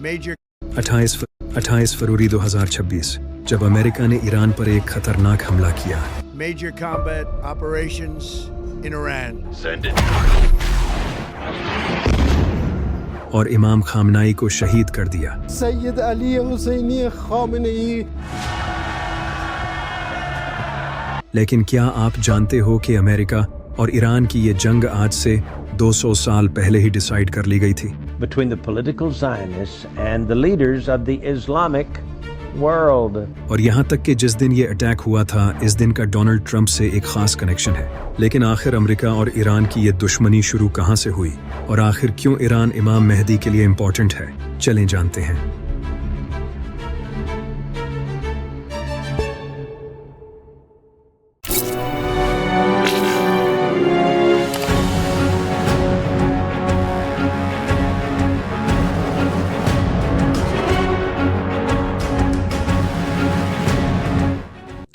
Major 28 फरवरी 2026 जब America ने Iran पर एक खतरनाक हमला किया। major combat operations in Iran. Send it. और इमाम खामनाई को शहीद कर दिया। सैयद अली हुसैनी खामनेई। लेकिन क्या आप जानते हो कि अमेरिका और ईरान की ये जंग आज से 200 साल पहले ही डिसाइड कर ली गई थी? Between the political Zionists and the leaders of the Islamic world. और यहाँ तक कि जिस दिन ये अटैक हुआ था, इस दिन का डोनाल्ड ट्रंप से एक खास कनेक्शन है। लेकिन आखिर अमेरिका और ईरान की ये दुश्मनी शुरू कहाँ से हुई और आखिर क्यों ईरान इमाम मेहदी के लिए इम्पोर्टेंट है, चलें जानते हैं।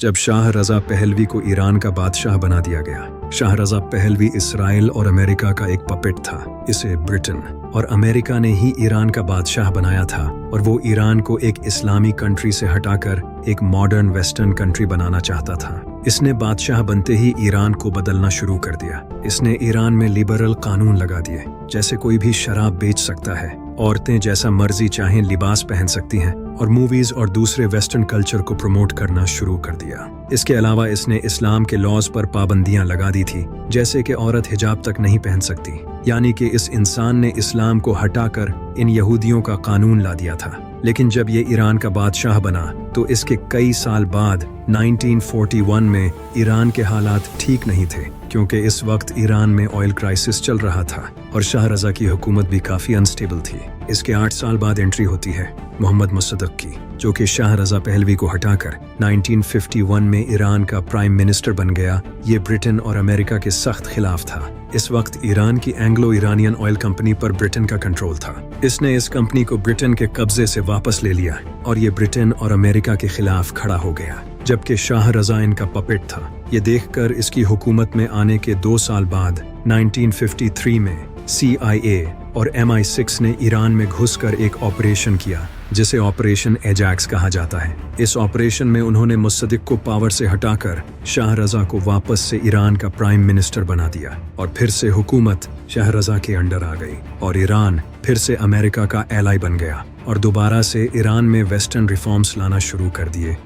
जब शाह रजा पहलवी को ईरान का बादशाह बना दिया गया। शाह रजा पहलवी इसराइल और अमेरिका का एक पपेट था। इसे ब्रिटेन और अमेरिका ने ही ईरान का बादशाह बनाया था और वो ईरान को एक इस्लामी कंट्री से हटाकर एक मॉडर्न वेस्टर्न कंट्री बनाना चाहता था। इसने बादशाह बनते ही ईरान को बदलना शुरू कर दिया। इसने ईरान में लिबरल कानून लगा दिए, जैसे कोई भी शराब बेच सकता है, औरतें जैसा मर्जी चाहें लिबास पहन सकती हैं और मूवीज और दूसरे वेस्टर्न कल्चर को प्रमोट करना शुरू कर दिया। इसके अलावा इसने इस्लाम के लॉज पर पाबंदियां लगा दी थी, जैसे कि औरत हिजाब तक नहीं पहन सकती। यानी कि इस इंसान ने इस्लाम को हटाकर इन यहूदियों का कानून ला दिया था। लेकिन जब ये ईरान का बादशाह बना तो इसके कई साल बाद 1941 में ईरान के हालात ठीक नहीं थे, क्योंकि इस वक्त ईरान में ऑयल क्राइसिस चल रहा था और शाह रजा की हुकूमत भी काफी अनस्टेबल थी। इसके 8 साल बाद एंट्री होती है मोहम्मद मुसद्दक की, जो कि शाह रजा पहलवी को हटाकर 1951 में ईरान का प्राइम मिनिस्टर बन गया। ये ब्रिटेन और अमेरिका के सख्त खिलाफ था। इस वक्त ईरान की एंग्लो ईरानियन ऑयल कंपनी पर ब्रिटेन का कंट्रोल था। इसने इस कंपनी को ब्रिटेन के कब्जे से वापस ले लिया और ये ब्रिटेन और अमेरिका के खिलाफ खड़ा हो गया, जबकि शाह रजा इनका पपेट था। ये देखकर इसकी हुकूमत में आने के 2 साल बाद 1953 में CIA और MI6 ने ईरान में घुसकर एक ऑपरेशन किया, जिसे ऑपरेशन एजैक्स कहा जाता है। इस ऑपरेशन में उन्होंने मुसद्दिक को पावर से हटाकर शाह रजा को वापस से ईरान का प्राइम मिनिस्टर बना दिया और फिर से हुकूमत शाह रजा के अंडर आ गई और ईरान फिर से अमेरिका का एलाई बन गया और दोबारा से ईरान में वेस्टर्न रिफॉर्म्स लाना शुरू कर दिए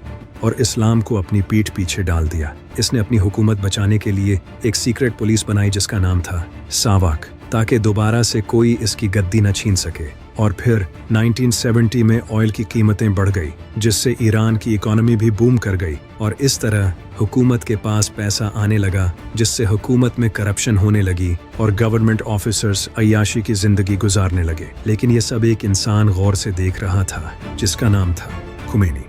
और इस्लाम को अपनी पीठ पीछे डाल दिया। इसने अपनी हुकूमत बचाने के लिए एक सीक्रेट पुलिस बनाई जिसका नाम था सावाक, ताकि दोबारा से कोई इसकी गद्दी न छीन सके। और फिर 1970 में ऑयल की कीमतें बढ़ गई, जिससे ईरान की इकोनॉमी भी बूम कर गई और इस तरह हुकूमत के पास पैसा आने लगा, जिससे हुकूमत में करप्शन होने लगी और गवर्नमेंट ऑफिसर्स अय्याशी की जिंदगी गुजारने लगे। लेकिन ये सब एक इंसान गौर से देख रहा था, जिसका नाम था खुमैनी।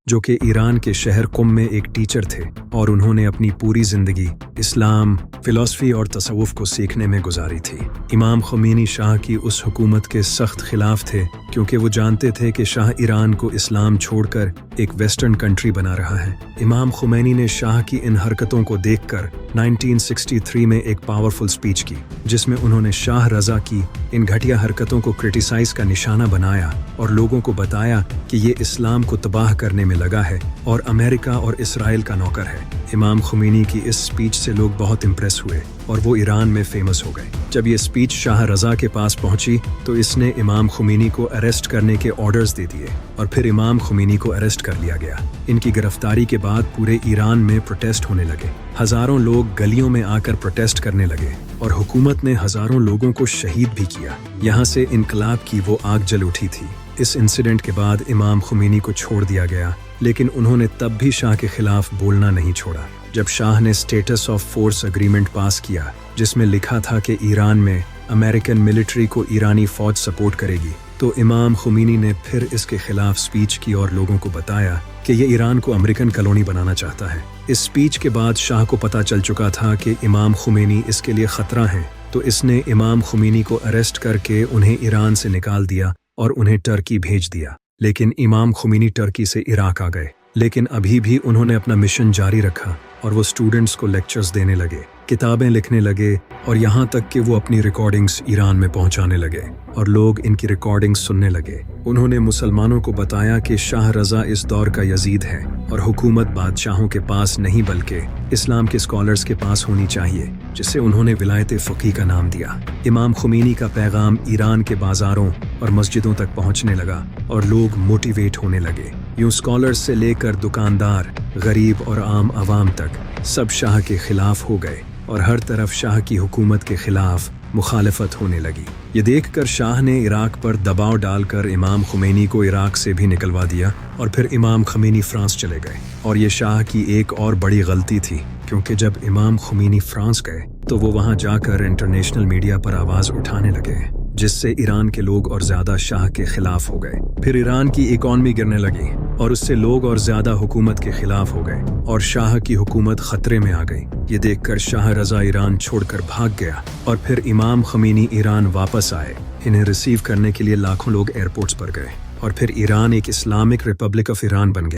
जो कि ईरान के शहर कुम में एक टीचर थे और उन्होंने अपनी पूरी जिंदगी इस्लाम, फिलॉसफी और तसव्वुफ को सीखने में गुजारी थी। इमाम खुमैनी शाह की उस हुकूमत के सख्त खिलाफ थे, क्योंकि वो जानते थे कि शाह ईरान को इस्लाम छोड़कर एक वेस्टर्न कंट्री बना रहा है। इमाम खुमैनी ने शाह की इन हरकतों को देखकर 1963 में एक पावरफुल स्पीच की, जिसमें उन्होंने शाह रजा की इन घटिया हरकतों को क्रिटिसाइज का निशाना बनाया और लोगों को बताया कि ये इस्लाम को तबाह करने में लगा है और अमेरिका और इसराइल का नौकर है। इमाम खुमैनी की इस स्पीच से लोग बहुत इम्प्रेस हुए और वो ईरान में फेमस हो गए। जब ये स्पीच शाह रजा के पास पहुंची तो इसने इमाम खुमैनी को अरेस्ट करने के ऑर्डर्स दे दिए और फिर इमाम खुमैनी को अरेस्ट कर लिया गया। इनकी गिरफ्तारी के बाद पूरे ईरान में प्रोटेस्ट होने लगे। हजारों लोग गलियों में आकर प्रोटेस्ट करने लगे और हुकूमत ने हजारों लोगों को शहीद भी किया। यहाँ से इनकलाब की वो आग जल उठी थी। इस इंसिडेंट के बाद इमाम खुमैनी को छोड़ दिया गया, लेकिन उन्होंने तब भी शाह के खिलाफ बोलना नहीं छोड़ा। जब शाह ने स्टेटस ऑफ फोर्स एग्रीमेंट पास किया, जिसमें लिखा था कि ईरान में अमेरिकन मिलिट्री को ईरानी फौज सपोर्ट करेगी, तो इमाम खुमैनी ने फिर इसके खिलाफ स्पीच की और लोगों को बताया कि ये ईरान को अमेरिकन कॉलोनी बनाना चाहता है। इस स्पीच के बाद शाह को पता चल चुका था कि इमाम खुमैनी इसके लिए खतरा है, तो इसने इमाम खुमैनी को अरेस्ट करके उन्हें ईरान से निकाल दिया اور انہیں टर्की भेज दिया। लेकिन इमाम खुमैनी टर्की से इराक आ गए, लेकिन अभी भी उन्होंने अपना मिशन जारी रखा और वो स्टूडेंट्स को लेक्चर्स देने लगे, किताबें लिखने लगे और यहाँ तक कि वो अपनी रिकॉर्डिंग्स ईरान में पहुँचाने लगे और लोग इनकी रिकॉर्डिंग्स सुनने लगे। उन्होंने मुसलमानों को बताया कि शाह रज़ा इस दौर का यजीद है और हुकूमत बादशाहों के पास नहीं बल्कि इस्लाम के स्कॉलर्स के पास होनी चाहिए, जिसे उन्होंने विलायत फ़क़ीह का नाम दिया। इमाम खुमैनी का पैगाम ईरान के बाज़ारों और मस्जिदों तक पहुँचने लगा और लोग मोटिवेट होने लगे। यूँ स्कॉलर्स से लेकर दुकानदार, गरीब और आम आवाम तक सब शाह के खिलाफ हो गए और हर तरफ शाह की हुकूमत के खिलाफ मुखालफत होने लगी। ये देखकर शाह ने इराक पर दबाव डालकर इमाम खुमैनी को इराक से भी निकलवा दिया और फिर इमाम खुमैनी फ्रांस चले गए। और ये शाह की एक और बड़ी गलती थी, क्योंकि जब इमाम खुमैनी फ्रांस गए तो वो वहाँ जाकर इंटरनेशनल मीडिया पर आवाज़ उठाने लगे, जिससे ईरान के लोग और ज़्यादा शाह के खिलाफ हो गए। फिर ईरान की इकॉनमी गिरने लगी और उससे लोग और ज़्यादा हुकूमत के खिलाफ हो गए और शाह की हुकूमत खतरे में आ गई। ये देखकर शाह रज़ा ईरान छोड़कर भाग गया और फिर इमाम खुमैनी ईरान वापस आए। इन्हें रिसीव करने के लिए लाखों लोग एयरपोर्ट्स पर गए और फिर ईरान एक इस्लामिक रिपब्लिक ऑफ ईरान बन गया।